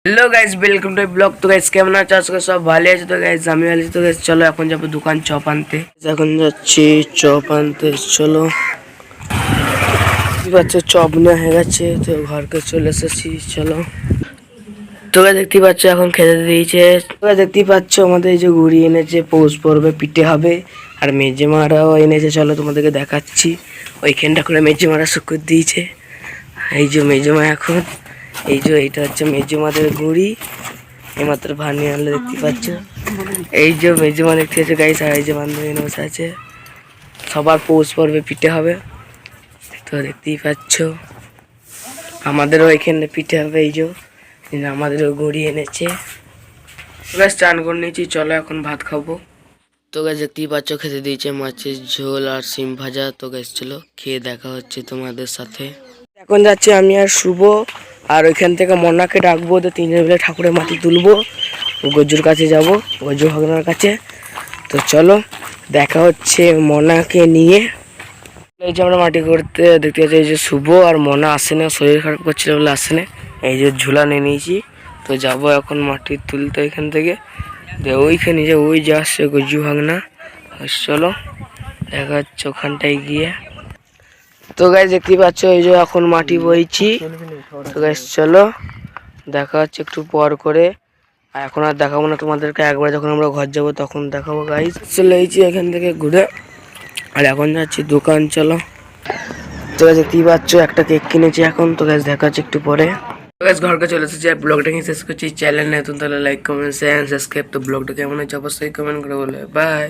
Hello guys, welcome to blog. তো guys কেমন আছো? আজকে সব ভালো আছে? তো গাইস আমি ভালো আছি। তো গাইস চলো এখন যাবো দোকান চপ আনতে। এখন যাচ্ছি চপ আনতে, চলো। কি পাচ্ছ, চপ নেওয়া হয়ে গেছে, তো ঘরকে চলে এসেছি, চলো। তো গাইস দেখতে পাচ্ছ এখন খেতে দিয়েছে। তো গাইস দেখতেই পাচ্ছ আমাদের এই যে ঘুড়ি এনেছে, পৌষ পর্বে পিঠে হবে। আর মেজেমারাও এনেছে, চলো তোমাদেরকে দেখাচ্ছি। ওইখানটা করে মেজেমারা শুকুর দিয়েছে। এই যে মেজমা এখন, এই যে এইটা হচ্ছে মেজমাদের ঘুড়ি, এইমাত্র ভানিয়ে আনলে দেখতে পাচ্ছ। এই যে মেজমা দেখতে পাচ্ছ গাইস, আর এই যে বান্ধবী বসে আছে। সবার পৌষ পর্বে পিঠে হবে, তো দেখতেই পাচ্ছ। আমাদেরও এখানে পিঠে হবে, এই যে আমাদেরও ঘুড়ি এনেছে। গাছ চান করে নিয়েছি, চলো এখন ভাত খাবো। তো গাছ দেখতেই পাচ্ছ খেতে দিয়েছে মাছের ঝোল আর সিম ভাজা। তো গাছ চলো খেয়ে দেখা হচ্ছে তোমাদের সাথে। এখন যাচ্ছি আমি আর শুভ, আর ওইখান থেকে মনাকে ডাকবো, তো তিনজন মিলে ঠাকুরের মাটি তুলবো। গজ্জুর কাছে যাব, গজ্জু ভগনার কাছে। তো চলো দেখা হচ্ছে মনাকে নিয়ে। এই যে আমরা মাটি করতে দেখতে পাচ্ছি, এই যে শুভ আর মনা আসে না, শরীর খারাপ করছিল বলে আসে না। এই যে ঝুলা নিয়ে নিয়েছি, তো যাব এখন মাটি তুলতে এখান থেকে। ওইখানে যে ওই যে আসছে গজ্জু ভাগনা, চলো দেখা হচ্ছে ওখানটায় গিয়ে। তো গাইস দেখতেই পাচ্ছ এই যে এখন মাটি বইছি। তো গাইস চলো দেখা হচ্ছে একটু পর করে। আর এখন আর দেখাবো না তোমাদেরকে, একবার যখন আমরা ঘর যাবো তখন দেখাবো। গাইস চলে এসেছি এখান থেকে ঘুরে, আর এখন যাচ্ছি দোকান, চলো। তো গাইস দেখতেই পাচ্ছ একটা কেক কিনেছি এখন। তো গাইস দেখা হচ্ছে একটু পরে। তো গাইস ঘরকে চলে এসেছি, আর ব্লগটাকে শেষ করছি। চ্যানেল নতুন তাহলে লাইক কমেন্ট শেয়ার সাবস্ক্রাইব। তো ব্লগটা কেমন হয়েছে অবশ্যই কমেন্ট করে বলে। বাই।